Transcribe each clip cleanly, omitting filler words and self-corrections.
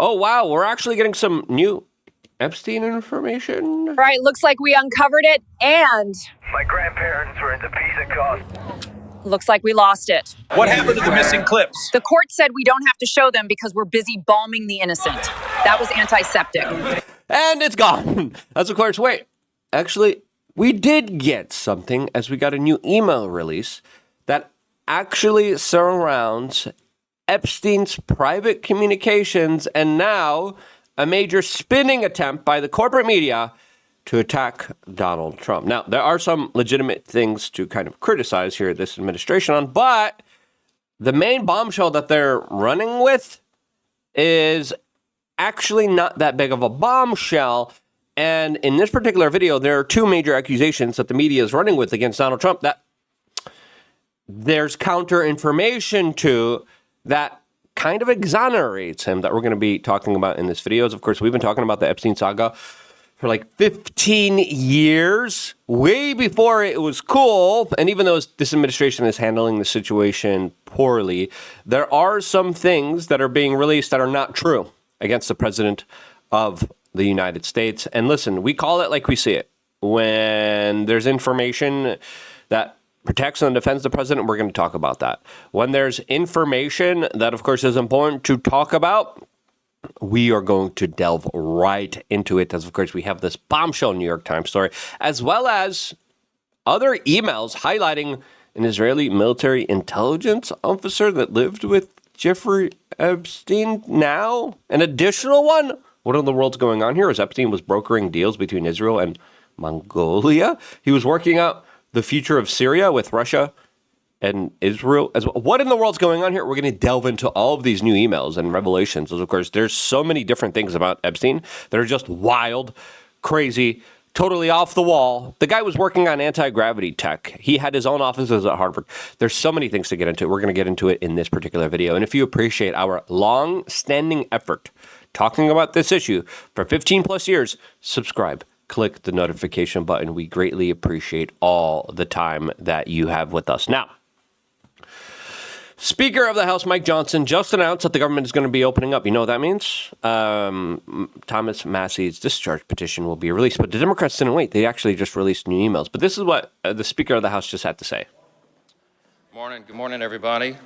Oh, wow, we're actually getting some new Epstein information. Right, looks like we uncovered it, and my grandparents were into peace and cause. Looks like we lost it. What happened to the missing clips? The court said we don't have to show them because we're busy balming the innocent. That was antiseptic. And it's gone. That's of course, wait. Actually, we did get something as we got a new email release that actually surrounds Epstein's private communications and now a major spinning attempt by the corporate media to attack Donald Trump. Now, there are some legitimate things to kind of criticize here this administration on, but the main bombshell that they're running with is actually not that big of a bombshell. And in this particular video, there are two major accusations that the media is running with against Donald Trump that there's counter information to that kind of exonerates him that we're going to be talking about in this video. Of course, we've been talking about the Epstein saga for like 15 years, way before it was cool. And even though this administration is handling the situation poorly, there are some things that are being released that are not true against the president of the United States. And listen, we call it like we see it. When there's information that protects and defends the president, we're going to talk about that. When there's information that, of course, is important to talk about, we are going to delve right into it, as of course we have this bombshell New York Times story, as well as other emails highlighting an Israeli military intelligence officer that lived with Jeffrey Epstein. Now, an additional one. What in the world's going on here? As Epstein was brokering deals between Israel and Mongolia, he was working out the future of Syria with Russia and Israel as well. What in the world's going on here? We're going to delve into all of these new emails and revelations. Of course, there's so many different things about Epstein that are just wild, crazy, totally off the wall. The guy was working on anti-gravity tech. He had his own offices at Harvard. There's so many things to get into. We're going to get into it in this particular video. And if you appreciate our long-standing effort talking about this issue for 15 plus years, subscribe. Click the notification button. We greatly appreciate all the time that you have with us. Now, Speaker of the House Mike Johnson just announced that the government is going to be opening up. You know what that means? Thomas Massey's discharge petition will be released. But the Democrats didn't wait. They actually just released new emails. But this is what the Speaker of the House just had to say. Good morning, everybody.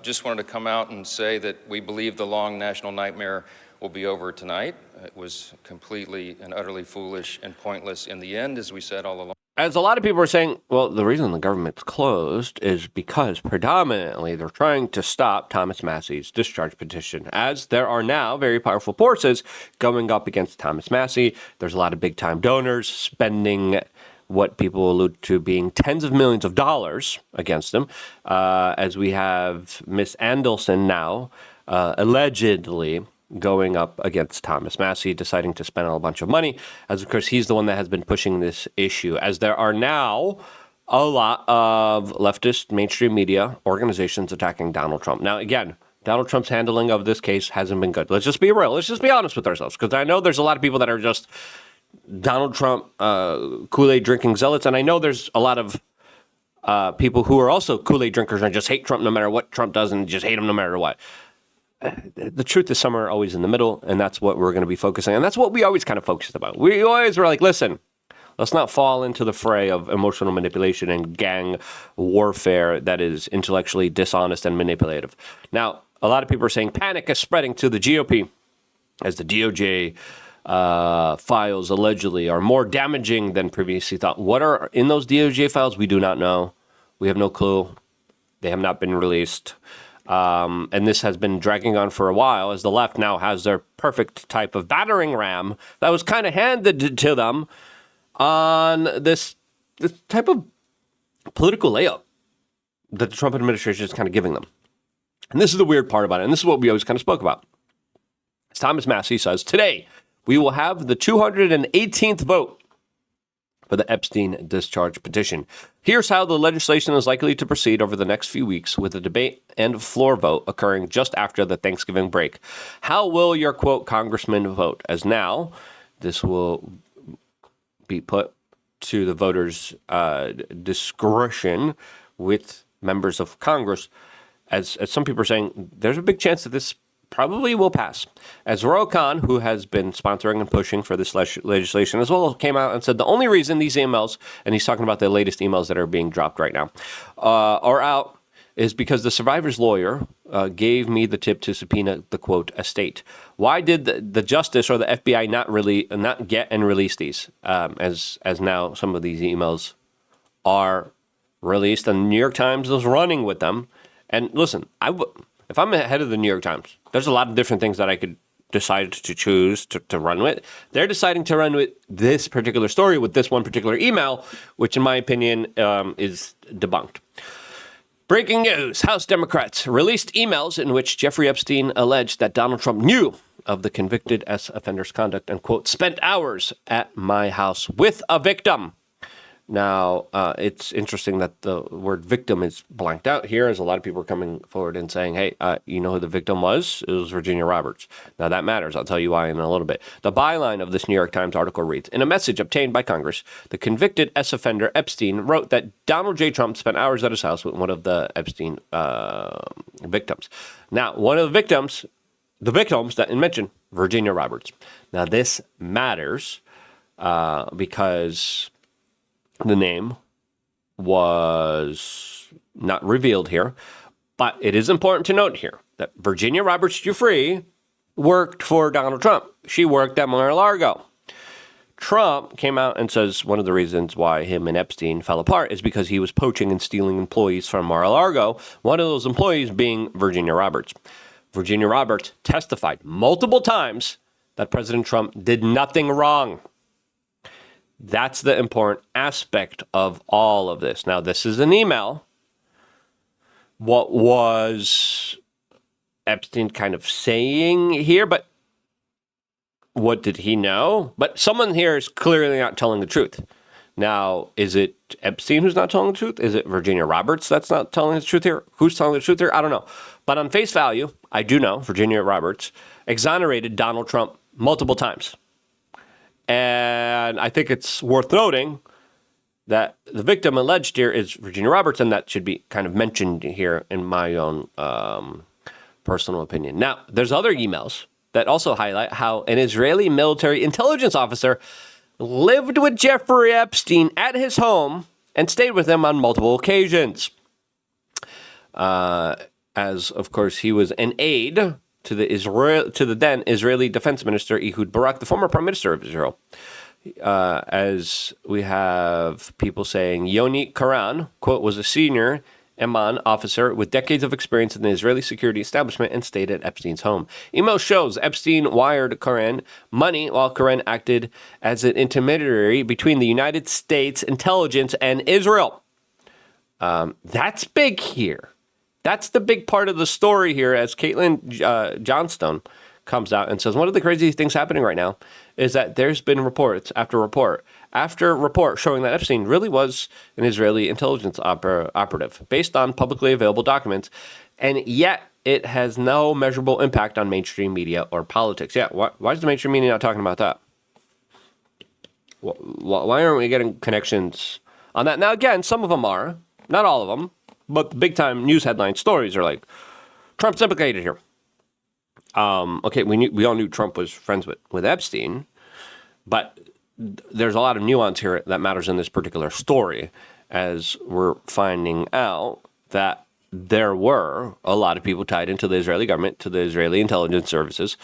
Just wanted to come out and say that we believe the long national nightmare will be over tonight. It was completely and utterly foolish and pointless in the end, as we said all along. As a lot of people are saying, well, the reason the government's closed is because predominantly they're trying to stop Thomas Massey's discharge petition, as there are now very powerful forces going up against Thomas Massey. There's a lot of big-time donors spending what people allude to being tens of millions of dollars against him, as we have Miss Andelson now allegedly going up against Thomas Massey, deciding to spend a bunch of money, as of course he's the one that has been pushing this issue, as there are now a lot of leftist mainstream media organizations attacking Donald Trump. Now, again, Donald Trump's handling of this case hasn't been good. Let's just be real. Let's just be honest with ourselves, because I know there's a lot of people that are just Donald Trump Kool-Aid drinking zealots, and I know there's a lot of people who are also Kool-Aid drinkers and just hate Trump no matter what Trump does and just hate him no matter what. The truth is somewhere always in the middle, and that's what we're going to be focusing on. That's what we always kind of focused about. We always were like, listen, let's not fall into the fray of emotional manipulation and gang warfare that is intellectually dishonest and manipulative. Now, a lot of people are saying panic is spreading to the GOP as the DOJ files allegedly are more damaging than previously thought. What are in those DOJ files? We do not know. We have no clue. They have not been released. And this has been dragging on for a while, as the left now has their perfect type of battering ram that was kind of handed to them on this type of political layup that the Trump administration is kind of giving them. And this is the weird part about it, and this is what we always kind of spoke about. As Thomas Massey says, today we will have the 218th vote for the Epstein discharge petition. Here's how the legislation is likely to proceed over the next few weeks, with a debate and floor vote occurring just after the Thanksgiving break. How will your, quote, congressman vote? As now, this will be put to the voters' discretion with members of Congress. As some people are saying, there's a big chance that this probably will pass. As Royal Khan, who has been sponsoring and pushing for this legislation as well, came out and said the only reason these emails, and he's talking about the latest emails that are being dropped right now, are out is because the survivor's lawyer gave me the tip to subpoena the, quote, estate. Why did the justice or the FBI not get and release these, as now some of these emails are released, and the New York Times is running with them? And listen, if I'm head of the New York Times, there's a lot of different things that I could decide to choose to run with. They're deciding to run with this particular story with this one particular email, which in my opinion is debunked. Breaking news, House Democrats released emails in which Jeffrey Epstein alleged that Donald Trump knew of the convicted offender's conduct and, quote, spent hours at my house with a victim. Now, it's interesting that the word victim is blanked out here, as a lot of people are coming forward and saying, hey, you know who the victim was? It was Virginia Roberts. Now, that matters. I'll tell you why in a little bit. The byline of this New York Times article reads, in a message obtained by Congress, the convicted offender Epstein wrote that Donald J. Trump spent hours at his house with one of the Epstein victims. Now, one of the victims that I mentioned, Virginia Roberts. Now, this matters because the name was not revealed here, but it is important to note here that Virginia Roberts Giuffre worked for Donald Trump. She worked at Mar-a-Lago. Trump came out and says one of the reasons why him and Epstein fell apart is because he was poaching and stealing employees from Mar-a-Lago, one of those employees being Virginia Roberts. Virginia Roberts testified multiple times that President Trump did nothing wrong. That's the important aspect of all of this. Now, this is an email. What was Epstein kind of saying here? But what did he know? But someone here is clearly not telling the truth. Now, is it Epstein who's not telling the truth? Is it Virginia Roberts that's not telling the truth here? Who's telling the truth here? I don't know. But on face value, I do know Virginia Roberts exonerated Donald Trump multiple times. And I think it's worth noting that the victim alleged here is Virginia Roberts, and that should be kind of mentioned here in my own personal opinion. Now, there's other emails that also highlight how an Israeli military intelligence officer lived with Jeffrey Epstein at his home and stayed with him on multiple occasions. As, of course, he was an aide to the then Israeli Defense Minister Ehud Barak, the former Prime Minister of Israel. As we have people saying, Yoni Karan, quote, was a senior Eman officer with decades of experience in the Israeli security establishment and stayed at Epstein's home. Email shows Epstein wired Karan money while Karan acted as an intermediary between the United States intelligence and Israel. That's big here. That's the big part of the story here, as Caitlin Johnstone comes out and says, one of the crazy things happening right now is that there's been reports after report showing that Epstein really was an Israeli intelligence operative based on publicly available documents, and yet it has no measurable impact on mainstream media or politics. Yeah, why is the mainstream media not talking about that? Why aren't we getting connections on that? Now, again, some of them are, not all of them. But the big-time news headline stories are like, Trump's implicated here. Okay, we all knew Trump was friends with Epstein, but there's a lot of nuance here that matters in this particular story, as we're finding out that there were a lot of people tied into the Israeli government, to the Israeli intelligence services,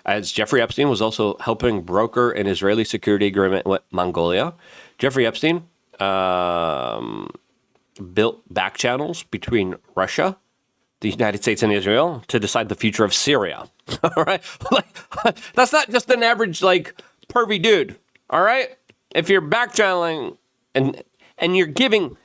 as Jeffrey Epstein was also helping broker an Israeli security agreement with Mongolia. Jeffrey Epstein built back channels between Russia, the United States, and Israel to decide the future of Syria. All right? That's not just an average, pervy dude. All right? If you're back channeling and you're giving...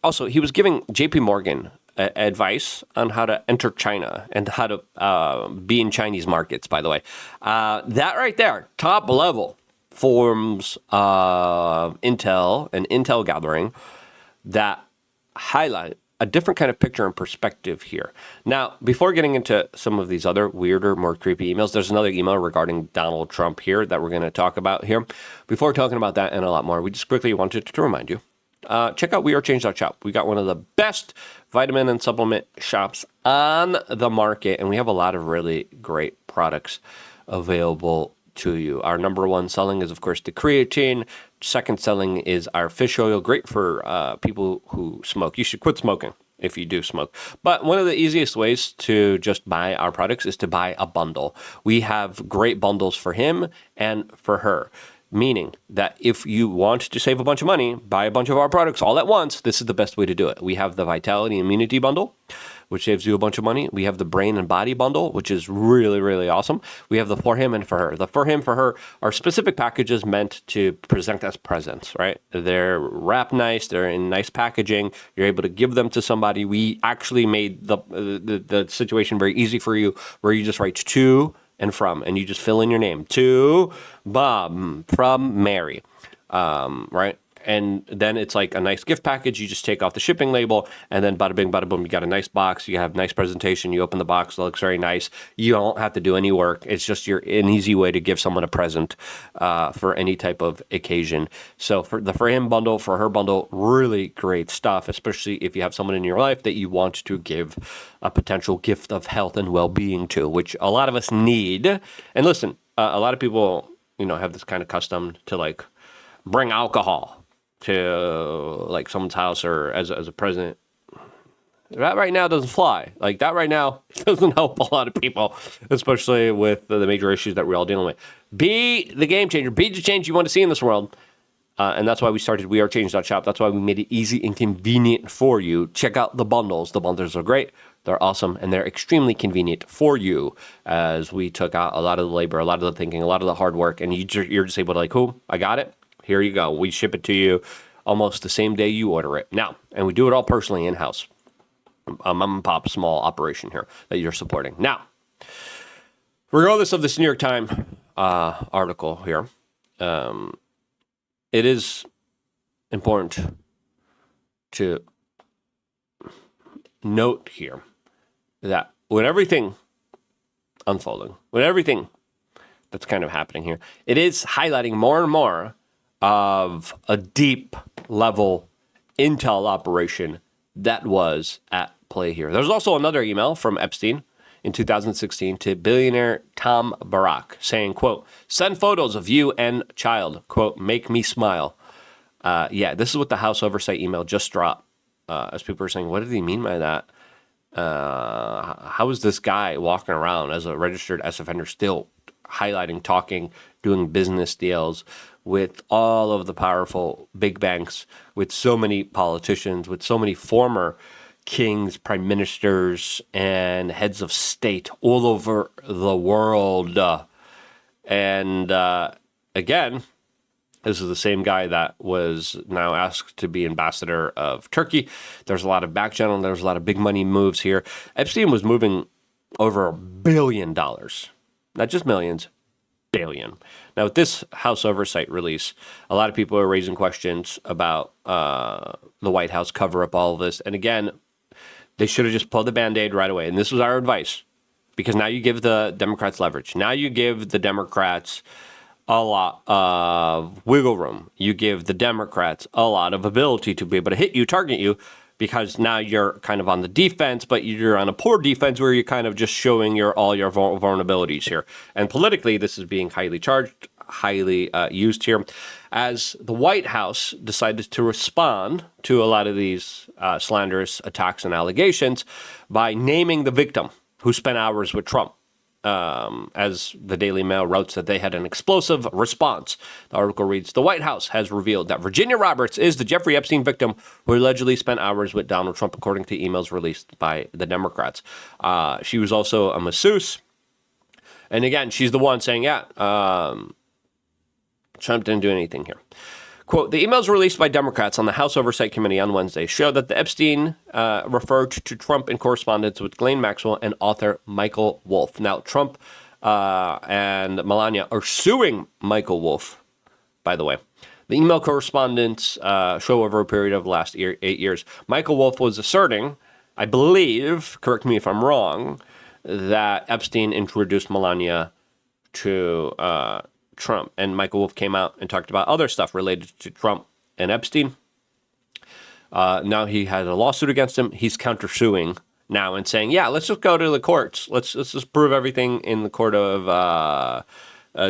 Also, he was giving JP Morgan advice on how to enter China and how to be in Chinese markets, by the way. That right there, top level forms of intel gathering that highlight a different kind of picture and perspective here. Now, before getting into some of these other weirder, more creepy emails, there's another email regarding Donald Trump here that we're going to talk about here. Before talking about that and a lot more, we just quickly wanted to remind you check out wearechange.shop. We got one of the best vitamin and supplement shops on the market, and we have a lot of really great products available to you. Our number one selling is, of course, the creatine. Second selling is our fish oil, great for people who smoke. You should quit smoking if you do smoke. But one of the easiest ways to just buy our products is to buy a bundle. We have great bundles for him and for her. Meaning that if you want to save a bunch of money, buy a bunch of our products all at once, this is the best way to do it. We have the Vitality Immunity Bundle, which saves you a bunch of money. We have the Brain and Body Bundle, which is really, really awesome. We have the For Him and For Her. The For Him, For Her are specific packages meant to present as presents, right? They're wrapped nice. They're in nice packaging. You're able to give them to somebody. We actually made the situation very easy for you, where you just write to and from, and you just fill in your name. To Bob from Mary, right? And then it's like a nice gift package. You just take off the shipping label, and then bada bing, bada boom, you got a nice box. You have nice presentation. You open the box, it looks very nice. You don't have to do any work. It's just an easy way to give someone a present for any type of occasion. So for him bundle, for her bundle, really great stuff, especially if you have someone in your life that you want to give a potential gift of health and well-being to, which a lot of us need. And listen, a lot of people, have this kind of custom to like bring alcohol to like someone's house or as a present. That right now doesn't fly. Like that right now doesn't help a lot of people, especially with the major issues that we're all dealing with. Be the game changer. Be the change you want to see in this world. And that's why we started wearechange.shop. That's why we made it easy and convenient for you. Check out the bundles. The bundles are great. They're awesome, and they're extremely convenient for you, as we took out a lot of the labor, a lot of the thinking, a lot of the hard work, and you're just able to like, cool, I got it. Here you go. We ship it to you almost the same day you order it. Now, and we do it all personally in-house. A mom and pop small operation here that you're supporting. Now, regardless of this New York Times article here, it is important to note here that with everything unfolding, with everything that's kind of happening here, it is highlighting more and more of a deep level intel operation that was at play here. There's also another email from Epstein in 2016 to billionaire Tom Barack saying, quote, send photos of you and child, quote, make me smile. This is what the House Oversight email just dropped. As people are saying, what did he mean by that? How is this guy walking around as a registered S offender still highlighting, talking, doing business deals with all of the powerful big banks, with so many politicians, with so many former kings, prime ministers, and heads of state all over the world? Again, this is the same guy that was now asked to be ambassador of Turkey. There's a lot of back channel. There's a lot of big money moves here. Epstein was moving over $1 billion, not just millions, billion. Now, with this House Oversight release, a lot of people are raising questions about the White House cover-up, all of this. And again, they should have just pulled the Band-Aid right away. And this was our advice, because now you give the Democrats leverage. Now you give the Democrats a lot of wiggle room. You give the Democrats a lot of ability to be able to hit you, target you, because now you're kind of on the defense, but you're on a poor defense where you're kind of just showing all your vulnerabilities here. And politically, this is being highly charged, highly used here, as the White House decided to respond to a lot of these slanderous attacks and allegations by naming the victim who spent hours with Trump. As the Daily Mail wrote that they had an explosive response. The article reads, the White House has revealed that Virginia Roberts is the Jeffrey Epstein victim who allegedly spent hours with Donald Trump, according to emails released by the Democrats. She was also a masseuse. And again, she's the one saying, Trump didn't do anything here. Quote, the emails released by Democrats on the House Oversight Committee on Wednesday show that the Epstein referred to Trump in correspondence with Ghislaine Maxwell and author Michael Wolff. Now, Trump and Melania are suing Michael Wolff, by the way. The email correspondence show over a period of the last 8 years. Michael Wolff was asserting, I believe, correct me if I'm wrong, that Epstein introduced Melania to Trump, and Michael Wolff came out and talked about other stuff related to Trump and Epstein. Now he has a lawsuit against him. He's countersuing now and saying, yeah, let's just go to the courts. Let's just prove everything in the court of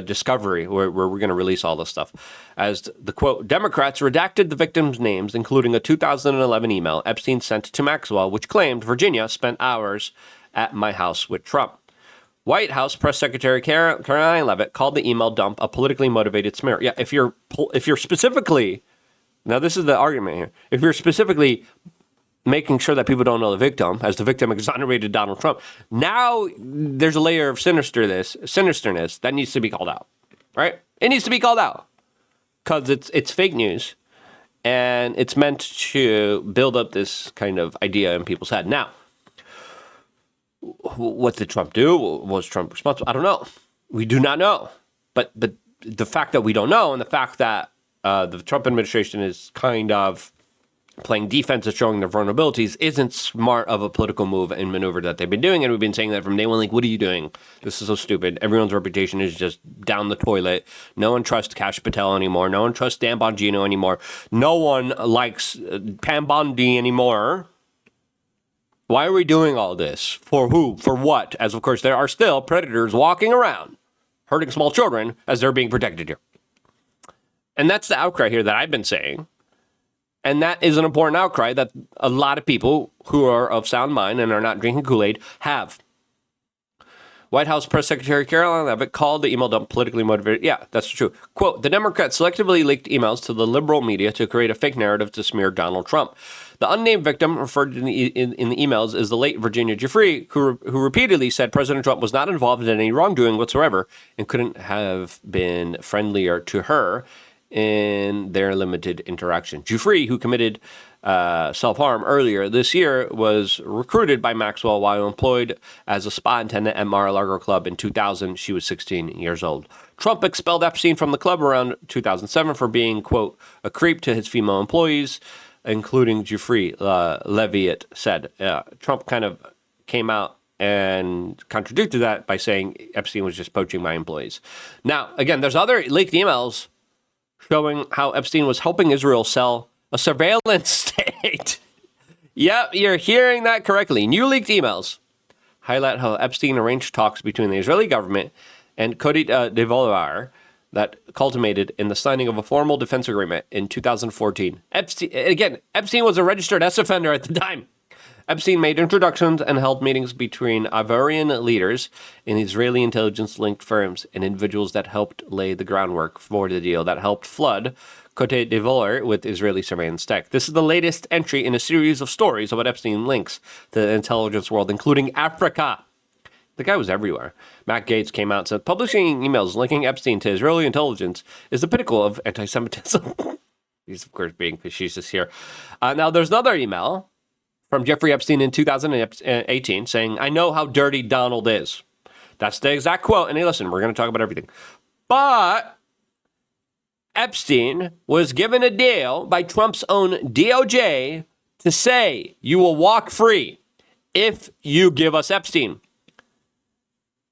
discovery where we're going to release all this stuff. As the quote, Democrats redacted the victims' names, including a 2011 email Epstein sent to Maxwell, which claimed Virginia spent hours at my house with Trump. White House Press Secretary Caroline Leavitt called the email dump a politically motivated smear. Yeah, if you're specifically, now this is the argument here, if you're specifically making sure that people don't know the victim, as the victim exonerated Donald Trump, now there's a layer of sinisterness that needs to be called out, right? It needs to be called out because it's fake news and it's meant to build up this kind of idea in people's head. Now, what did Trump do? Was Trump responsible? I don't know. We do not know. But the fact that we don't know and the fact that the Trump administration is kind of playing defense and showing their vulnerabilities isn't smart of a political move and maneuver that they've been doing. And we've been saying that from day one, like, what are you doing? This is so stupid. Everyone's reputation is just down the toilet. No one trusts Kash Patel anymore. No one trusts Dan Bongino anymore. No one likes Pam Bondi anymore. Why are we doing all this? For who? For what? As, of course, there are still predators walking around, hurting small children as they're being protected here. And that's the outcry here that I've been saying. And that is an important outcry that a lot of people who are of sound mind and are not drinking Kool-Aid have. White House Press Secretary Caroline Leavitt called the email dump politically motivated. Yeah, that's true. Quote, the Democrats selectively leaked emails to the liberal media to create a fake narrative to smear Donald Trump. The unnamed victim referred in the emails is the late Virginia Giuffre, who repeatedly said President Trump was not involved in any wrongdoing whatsoever and couldn't have been friendlier to her in their limited interaction. Giuffre, who committed self-harm earlier this year, was recruited by Maxwell while employed as a spa attendant at Mar-a-Lago Club in 2000. She was 16 years old. Trump expelled Epstein from the club around 2007 for being, quote, a creep to his female employees, including Giuffre, Leavitt said. Trump kind of came out and contradicted that by saying Epstein was just poaching my employees. Now, again, there's other leaked emails showing how Epstein was helping Israel sell a surveillance state. Yep, you're hearing that correctly. New leaked emails highlight how Epstein arranged talks between the Israeli government and Cote d'Ivoire that culminated in the signing of a formal defense agreement in 2014. Epstein was a registered sex offender at the time. Epstein made introductions and held meetings between Ivorian leaders in Israeli intelligence-linked firms and individuals that helped lay the groundwork for the deal that helped flood Cote d'Ivoire with Israeli surveillance tech. This is the latest entry in a series of stories about Epstein links to the intelligence world, including Africa. The guy was everywhere. Matt Gaetz came out and said, publishing emails linking Epstein to Israeli intelligence is the pinnacle of anti-Semitism. He's, of course, being facetious here. Now, there's another email from Jeffrey Epstein in 2018 saying, I know how dirty Donald is. That's the exact quote. And hey, listen, we're going to talk about everything. But Epstein was given a deal by Trump's own DOJ to say, you will walk free if you give us Epstein.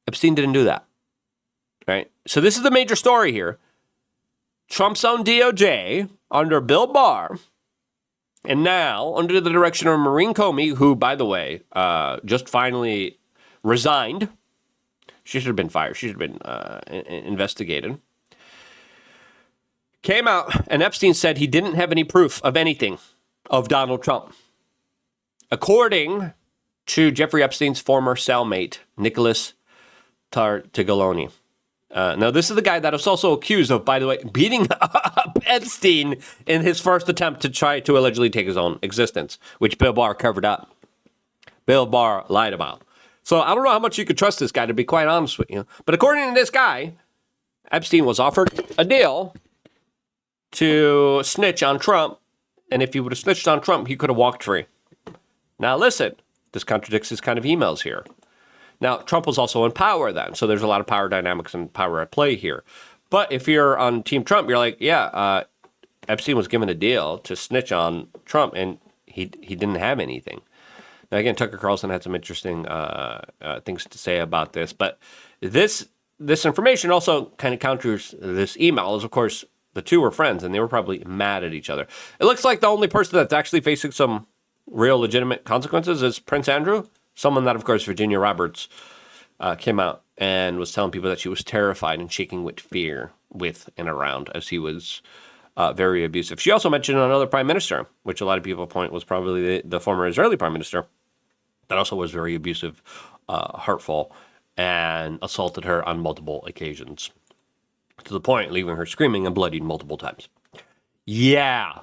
Epstein didn't do that. Right? So this is the major story here. Trump's own DOJ under Bill Barr, and now, under the direction of Maureen Comey, who, by the way, just finally resigned. She should have been fired. She should have been investigated. Came out, and Epstein said he didn't have any proof of anything of Donald Trump. According to Jeffrey Epstein's former cellmate, Nicholas Tartaglione. Now, this is the guy that was also accused of, by the way, beating up Epstein in his first attempt to try to allegedly take his own existence, which Bill Barr covered up. Bill Barr lied about. So I don't know how much you could trust this guy, to be quite honest with you. But according to this guy, Epstein was offered a deal to snitch on Trump. And if he would have snitched on Trump, he could have walked free. Now, listen, this contradicts his kind of emails here. Now, Trump was also in power then, so there's a lot of power dynamics and power at play here. But if you're on Team Trump, you're like, yeah, Epstein was given a deal to snitch on Trump, and he didn't have anything. Now, again, Tucker Carlson had some interesting things to say about this, but this information also kind of counters this email. As of course, The two were friends, and they were probably mad at each other. It looks like the only person that's actually facing some real legitimate consequences is Prince Andrew, someone that, of course, Virginia Roberts came out and was telling people that she was terrified and shaking with fear with and around as he was very abusive. She also mentioned another prime minister, which a lot of people point was probably the former Israeli prime minister, that also was very abusive, hurtful, and assaulted her on multiple occasions, to the point leaving her screaming and bloodied multiple times. Yeah.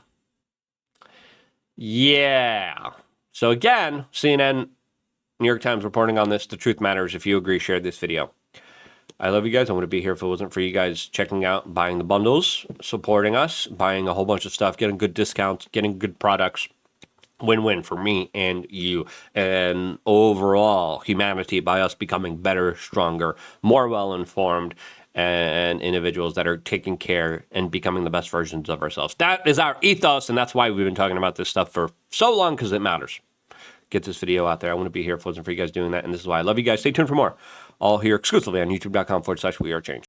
So again, CNN, New York Times reporting on this. The truth matters. If you agree, share this video. I love you guys. I wouldn't be here if it wasn't for you guys checking out, buying the bundles, supporting us, buying a whole bunch of stuff, getting good discounts, getting good products. Win-win for me and you, and overall humanity by us becoming better, stronger, more well-informed, and individuals that are taking care and becoming the best versions of ourselves. That is our ethos, and that's why we've been talking about this stuff for so long, because it matters. Get this video out there. I wouldn't be here if it wasn't for you guys doing that, and this is why I love you guys. Stay tuned for more. All here exclusively on youtube.com/wearechange.